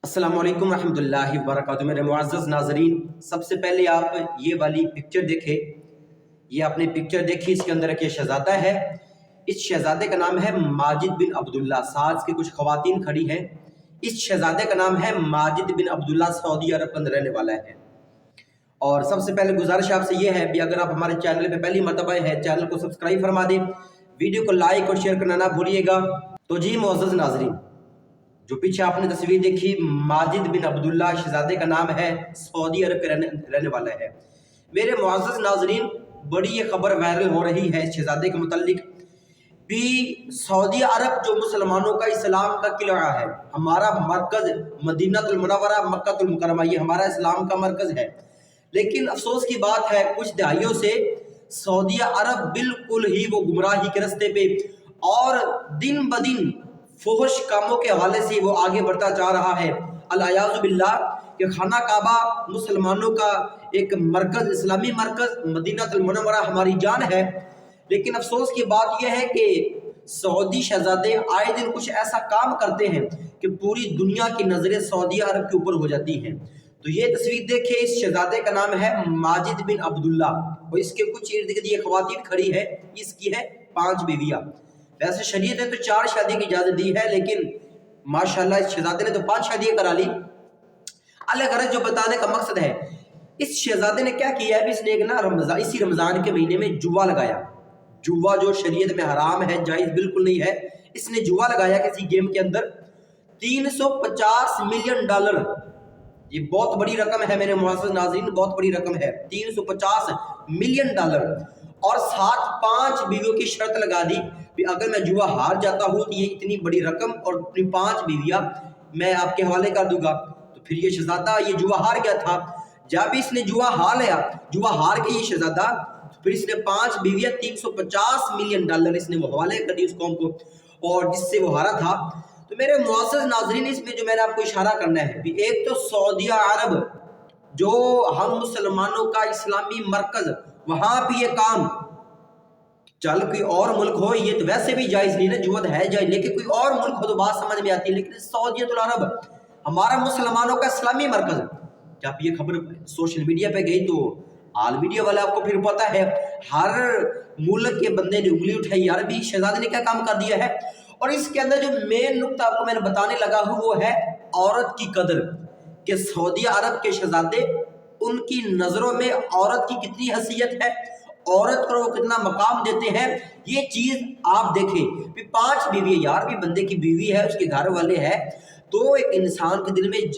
अस्सलाम वालेकुम रहमतुल्लाहि वबरकातुहू। मेरे मुअज़्ज़ज़ नाज़रीन, सबसे पहले आप ये वाली पिक्चर देखें। ये आपने पिक्चर देखी, इसके अंदर एक शहज़ादा है। इस शहज़ादे का नाम है माजिद बिन अब्दुल्ला। साथ के कुछ ख़वातीन खड़ी हैं। इस शहज़ादे का नाम है माजिद बिन अब्दुल्ला, सऊदी अरब के अंदर रहने वाला है। और सबसे पहले गुजारिश आपसे ये है कि अगर आप हमारे चैनल पे पहली मरतबा है, चैनल को सब्सक्राइब फरमा दें, वीडियो को लाइक और शेयर करना ना भूलिएगा। तो जी मुअज़्ज़ज़ नाज़रीन, जो पीछे आपने तस्वीर देखी, माजिद बिन अब्दुल्ला शहजादे का नाम है, सऊदी अरब के रहने वाला है। मेरे मुअज़्ज़ज़ नाज़रीन, बड़ी ये खबर वायरल हो रही है शहजादे के मुताल्लिक भी। सऊदी अरब जो मुसलमानों का इस्लाम का किला है, हमारा मरकज़ मदीनतुल मुनव्वरा मक्कातुल मुकर्रमा, ये हमारा इस्लाम का मरकज़ है। लेकिन अफसोस की बात है, कुछ दहाइयों से सऊदी अरब बिल्कुल ही वो गुमराही के रास्ते पे और दिन ब दिन फुहश कामों के हवाले से वो आगे बढ़ता जा रहा है। अल-अयाज़ु बिल्लाह कि खाना काबा मुसलमानों का एक मरकज़, इस्लामी मरकज़ मदीनतुल मुनव्वरा हमारी जान है। लेकिन अफसोस की बात यह है कि सऊदी शहजादे आए दिन कुछ ऐसा काम करते हैं कि पूरी दुनिया की नज़रें सऊदी अरब के ऊपर हो जाती हैं। तो ये तस्वीर देखिए, इस शहजादे का नाम है माजिद बिन अब्दुल्ला और इसके कुछ इर्द गिर्द ये ख़वातीन खड़ी है। इसकी है 5 बीवियाँ। वैसे शरीयत ने तो 4 शादी की इजाज़त दी है, लेकिन माशाल्लाह इस शहजादे ने तो 5 शादियाँ करा ली। अलग जो बताने का मकसद है, इस शहजादे ने क्या किया है, इसने एक ना इसी रमज़ान के महीने में जुआ लगाया। जुआ जो शरीयत में हराम है, जायज़ बिल्कुल नहीं है। इसने जुआ लगाया किसी गेम के अंदर, $350 मिलियन। ये बहुत बड़ी रकम है मेरे मुअज़्ज़ज़ नाज़रीन, बहुत बड़ी रकम है, $350 मिलियन। और साथ 5 बीवियों की शर्त लगा दी कि अगर मैं जुआ हार जाता हूँ तो ये इतनी बड़ी रकम और अपनी 5 बीवियाँ मैं आपके हवाले कर दूंगा। तो फिर ये शहजादा ये जुआ हार गया था। जब इसने जुआ हार लिया, जुआ हार के ये शहजादा, फिर इसने 5 बीवियाँ $350 मिलियन इसने वो हवाले कर दी उस कौम को, और जिससे वो हारा था। तो मेरे मुअज़्ज़ज़ नाज़रीन, इसमें जो मैंने आपको इशारा करना है, एक तो सऊदी अरब जो हम मुसलमानों का इस्लामी मरकज़, वहाँ भी ये काम चल, कोई और मुल्क हो ये तो वैसे भी जायज़ नहीं ना, जुआ है जायज़, लेकिन कोई और मुल्क हो तो बात समझ में आती है। लेकिन सऊदी अरब हमारा मुसलमानों का इस्लामी मरकज़, जब ये खबर सोशल मीडिया पे गई तो आल मीडिया वाला, आपको फिर पता है, हर मुल्क के बंदे ने उंगली उठाई, यार भी शहजादे ने क्या काम कर दिया है। और इसके अंदर जो मेन नुक्ता आपको मैंने बताने लगा हूँ वो है औरत की कदर, कि सऊदी अरब के शहजादे, उनकी नज़रों में औरत की कितनी हैसियत है, औरत को वो कितना मकाम देते हैं। ये चीज़ आप देखें, 5 बीवी है, यार भी बंदे की बीवी है, उसके घर वाले हैं, तो एक इंसान के दिल में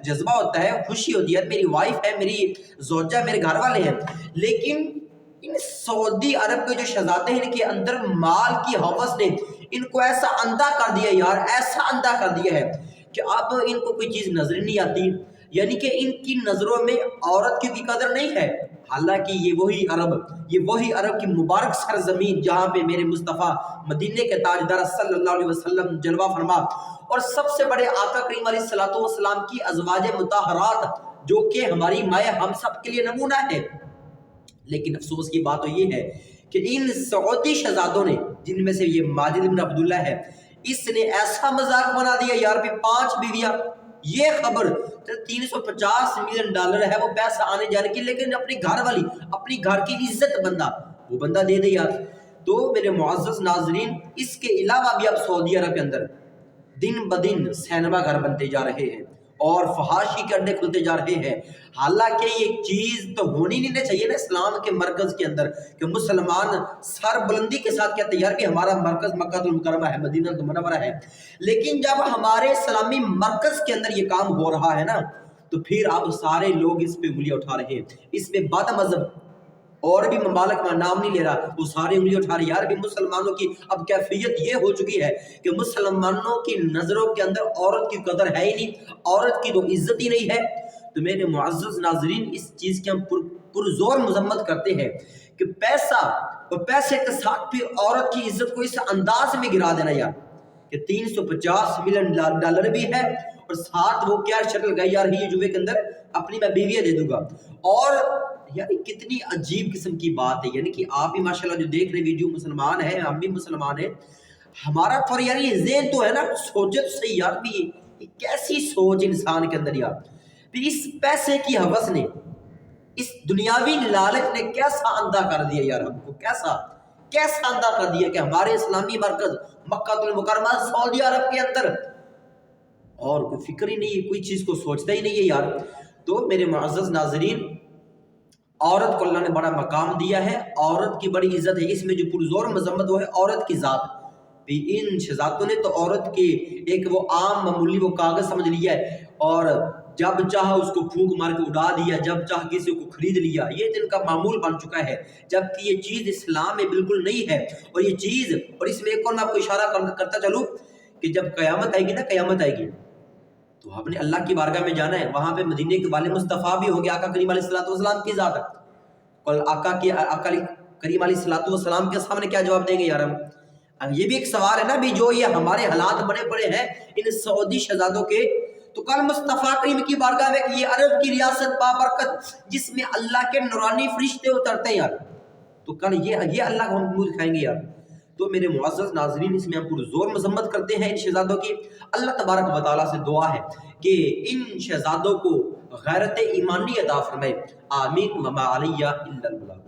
जज्बा होता है, खुशी होती है, मेरी वाइफ है, मेरी ज़ौजा, मेरे घर वाले हैं। लेकिन इन सऊदी अरब के जो शहजादे हैं, इनके अंदर माल की हवस ने इनको ऐसा अंधा कर दिया, यार ऐसा अंधा कर दिया है कि अब इनको कोई चीज़ नजर नहीं आती। यानी कि इनकी नज़रों में औरत की भी कदर नहीं है। हालांकि ये वही अरब की मुबारक सरजमीन जहाँ पे मेरे मुस्तफ़ा मदीने के ताजदार सल्लल्लाहु अलैहि वसल्लम जलवा फरमा, और सबसे बड़े आका करीम अलैहिस्सलातु वस्सलाम की अज़वाजे मुताहरात, जो कि हमारी माए हम सब के लिए नमूना है। लेकिन अफसोस की बात तो ये है कि इन सऊदी शहजादों ने, जिनमें से ये माजिद बिन अब्दुल्ला है, इसने ऐसा मजाक बना दिया, यार भी 5 बीवियां, ये खबर $350 मिलियन है वो पैसा आने जाने की, लेकिन अपनी घर वाली, अपनी घर की इज्जत वो बंदा दे दे यार। तो मेरे मुअज़्ज़ज़ नाज़रीन, इसके अलावा भी अब सऊदी अरब के अंदर दिन ब दिन सैनवा घर बनते जा रहे हैं और फहाशी के अड्डे खुलते जा रहे हैं। हालांकि ये चीज़ तो होनी नहीं चाहिए ना इस्लाम के मरकज़ के अंदर, कि मुसलमान सर बुलंदी के साथ कहते हैं यार कि हमारा मरकज़ मक्कातुल मुकर्रमा है, मदीनतुल मुनव्वरा है। लेकिन जब हमारे इस्लामी मरकज़ के अंदर ये काम हो रहा है ना, तो फिर अब सारे लोग इस पे उंगलियां उठा रहे हैं। इसमें बाद मज़हब और भी ममालिक का नाम नहीं ले रहा, वो सारे उंगली उठा रहे। यार भी मुसलमानों की अब कैफियत ये हो चुकी है कि मुसलमानों की नज़रों के अंदर औरत की कदर है ही नहीं, औरत की तो इज्जत ही नहीं है। तो मेरे मुअज़्ज़ज़ नाज़रीन, इस चीज़ की हम पुरज़ोर मज़म्मत करते हैं कि पैसा और पैसे के साथ फिर औरत की इज्जत को इस अंदाज में गिरा देना, यार कि $350 मिलियन भी है और साथ वो क्या शक्ल गई, यार ये जुए के अंदर अपनी मैं बीवियाँ दे दूंगा। और यार कितनी अजीब किस्म की बात है। यानी कि आप भी माशाल्लाह जो देख रहे वीडियो मुसलमान है, हम भी मुसलमान है, हमारा थोड़ा यार ये ज़हन तो है ना, सोचे तो सही यार भी کیسی سوچ انسان کے اندر یار. اس پیسے کی ہوس نے، اس دنیاوی لالچ نے کیسا اندھا کر دیا یار ہم کو، کیسا اندھا کر دیا کہ ہمارے اسلامی مرکز مکہ المکرمہ سعودی عرب کے اندر اور کوئی فکر ہی نہیں ہے، کوئی چیز کو سوچتا ہی نہیں ہے یار. تو میرے معزز ناظرین، عورت کو اللہ نے بڑا مقام دیا ہے، عورت کی بڑی عزت ہے. اس میں جو پرزور مذمت وہ ہے عورت کی ذات. ان شہزادوں نے تو عورت کے ایک وہ عام معمولی وہ کاغذ سمجھ لیا ہے اور جب چاہا اس کو پھونک مار کے اڑا دیا، جب چاہا کسی کو خرید لیا. یہ دن کا معمول بن چکا ہے، جبکہ یہ چیز اسلام میں بالکل نہیں ہے. اور یہ چیز، اور اس میں ایک اور میں آپ کو اشارہ کرتا چلوں کہ جب قیامت آئے گی نا، قیامت آئے گی تو آپ نے اللہ کی بارگاہ میں جانا ہے. وہاں پہ مدینے کے والے مصطفیٰ بھی ہوں گے، آقا کریم علیہ السلام کی ذات. اور آقا کریم علیہ السلام کے سامنے کیا جواب دیں گے یار ہم؟ یہ بھی ایک سوال ہے نا بھی، جو یہ ہمارے حالات بنے پڑے ہیں ان سعودی شہزادوں کے، تو کل مصطفیٰ کریم کی بارگاہ میں یہ عرب کی ریاست بابرکت جس میں اللہ کے نورانی فرشتے اترتے ہیں یار، تو کل یہ اللہ کو ہم منہ دکھائیں گے یار. تو میرے معزز ناظرین، اس میں ہم پرزور مذمت کرتے ہیں ان شہزادوں کی. اللہ تبارک و تعالیٰ سے دعا ہے کہ ان شہزادوں کو غیرت ایمانی عطا فرمائے. آمین. وما علیہ الا البلاغ.